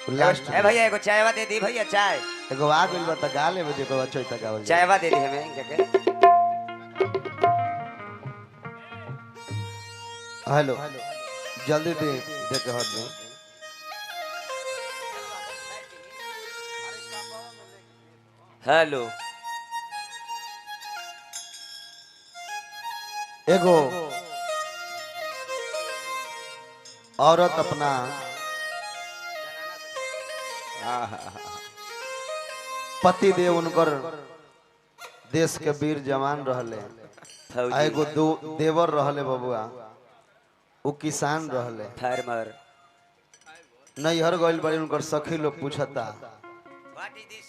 Last ए भैया एगो चायवा दे दी भैया चाय एगो आ गइल बा त गाले में देखो अच्छा तक आवल चायवा दे दी हमें क्या हेलो जल्दी दे देके हट दे हेलो एगो औरत अपना पति देव उनकर देश के वीर जवान रहले आ एगो देवर रहले बबुआ वो किसान रहले फार्मर नैहर गइल बड़ी उनकर सखी लोग पूछता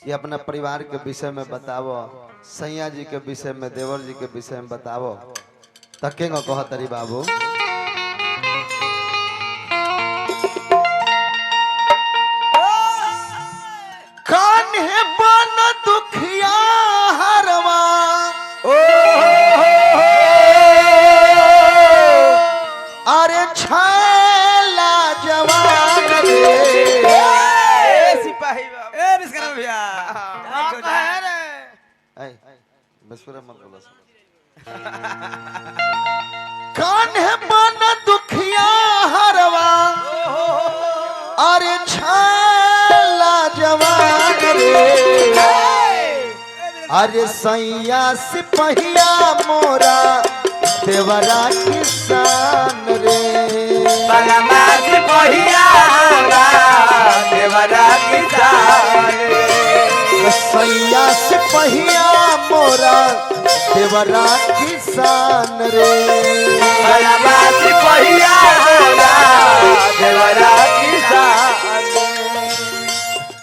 कि अपना परिवार के विषय में बतावो सैया जी के विषय में देवर जी के विषय में बतावो तके कहतरी बाबू कान्हे बन दुखिया हरवा अरे छैला जवान रे सिपाही बाबू ए बिस्करा भैया बसुरा मत बोला कान्हे बन दुखिया हरवा अरे छैला जवान रे अरे सैया सिपहिया मोरा देवरा किसान रे बलमा सिपहिया देवरा किसान रे सैया सिपहिया मोरा देवरा किसान रे बलमा सिपहिया देवरा किसान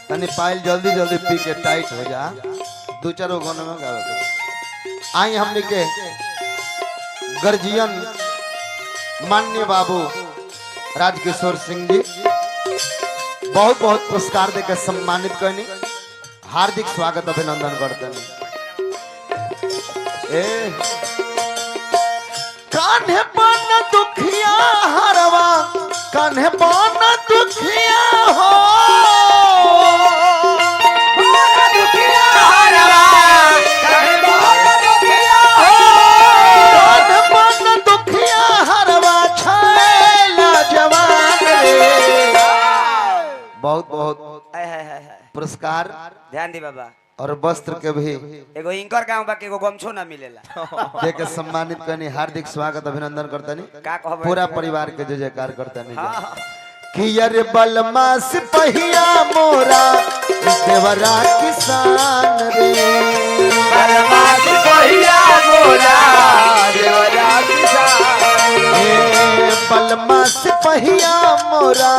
तनी पाइल जल्दी जल्दी पी के टाइट हो जा दो चारों गानों में गावे आई हमने के गर्जियन माननीय बाबू राजकिशोर सिंह जी बहुत बहुत पुरस्कार देकर सम्मानित करनी हार्दिक स्वागत अभिनंदन करते हैं कान्हे बन दुखिया हरवा कान्हे बन दुखिया हो बहुत बहुत पुरस्कार ध्यान दी बाबा और वस्त्र के भी एगो इंकर गांव बाकी एगो गमछो ना मिलेला देके सम्मानित करनी हार्दिक स्वागत अभिनंदन करतनी का कहबे पूरा परिवार के जय जयकार करतनी कि अरे बलमा सिपहिया मोरा देवरा किसान रे बलमा सिपहिया मोरा देवरा किसान बलमा सिपहिया मोरा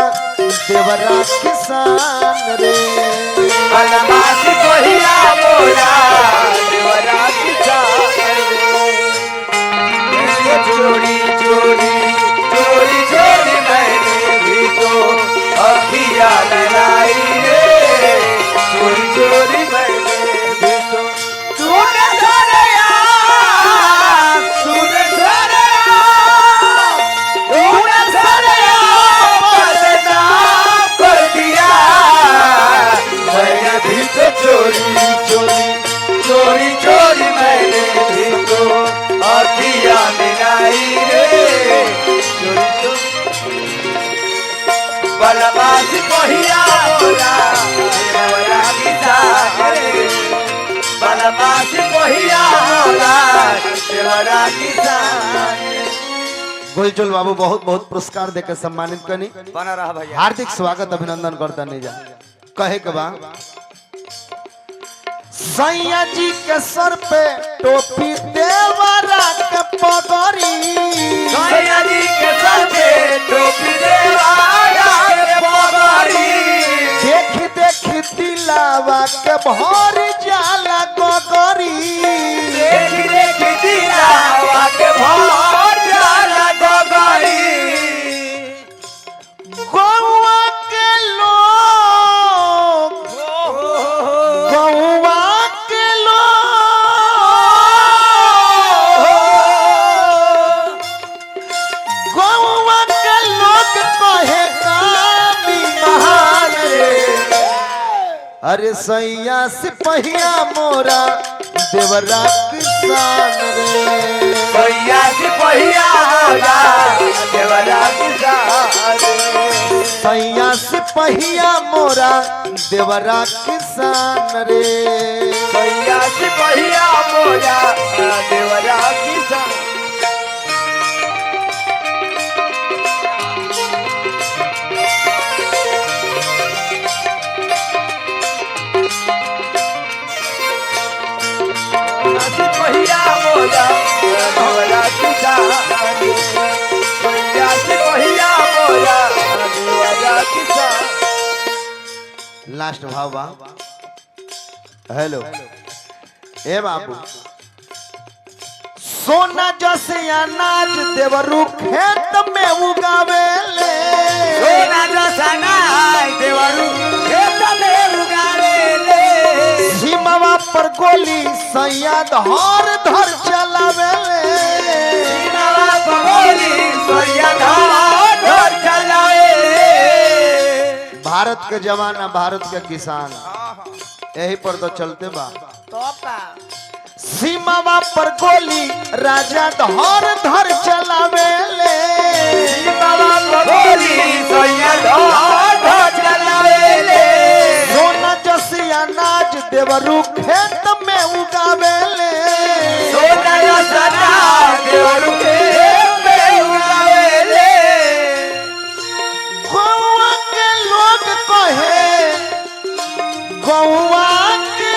देवरा किसान रे बलमा सिपहिया मोरा देवरा किसान रे चोरी चोरी चोरी चोरी मैंने भी तो अखियां लगाई रे चोरी चोरी मैंने भी तो तूने सरेया तूने सरेया तूने सरेया बदनाम कर दिया मैंने भी तो चोरी चोरी चोरी चोरी मैंने भी तो अखियां लगाई रे चोरी चोरी बलमा सिपहिया मोरा देवरा किसान रे बलमा सिपहिया मोरा देवरा किसान गुलचुल बाबू बहुत बहुत पुरस्कार देकर सम्मानित करनी बना रहा भैया हार्दिक स्वागत अभिनंदन करता नहीं जा कहे के बा सैया जी के सर पे टोपी देवरा के पगड़ी सैया जी के सर पे टोपी देवरा के पगड़ी देखी देखी दिलावा के भर जाला गगरी देखी देखी दिलावा के भर जाला गगरी गौवा के लोग गौवा के लोग गौवा के लोग कहे कामी महान रे अरे सैया सिपहिया मोरा देवरा किसान रे सैया सिपहिया मोरा देवरा किसान रे सैया सिपहिया मोरा देवरा किसान रे सैया सिपहिया मोरा देवरा किसान सिपहिया मोरा देवरा किसान रे सैया सिपहिया मोरा देवरा किसान। लास्ट भाव बा हेलो ए बाबू सोना जैसे अनाज देवरू खेत में उगावेले सोना जैसा अनाज देवरू खेत में उगावेले सीमावा पर गोली सैया धर धर चलावेले सीमावा पर गोली सैया धर धर चलावेले भारत के जवान भारत के किसान यही पर तो चलते बा सीमावा पर गोली राजा धर धर चलावेले सीमावा पर गोली सैया धर धर चलावेले सोना जैसे अनाज देवरू खेत में उगावेले सोना जैसा अनाज देवरू खेत में उगावेले गौवा के लोग कहे गौवा के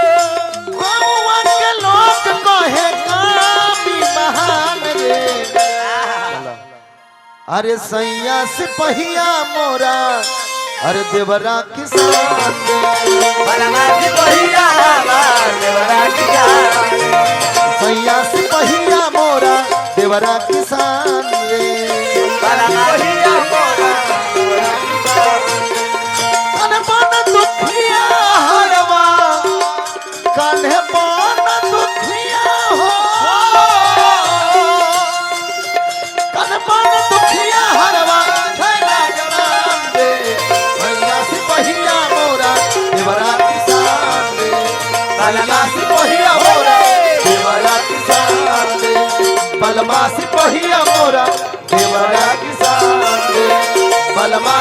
गौवा के लोग कहे कामी महान रे अरे सैया सिपहिया मोरा अरे देवरा किसान रे बलमा सिपहिया देवरा किसान सैया सिपहिया मोरा देवरा किसान रे बलमा सिपहिया मोरा देवरा किसान कन्हे बन दुखिया हरवा कन्हे बन दुखिया हो कन्हे बन दुखिया हरवा छैला जनाम दे सैया सिपहिया मोरा देवरा किसान रे सैया सिपहिया मोरा देवरा किसान रे बलमा सिपहिया मोरा देवरा किसान रे बलमा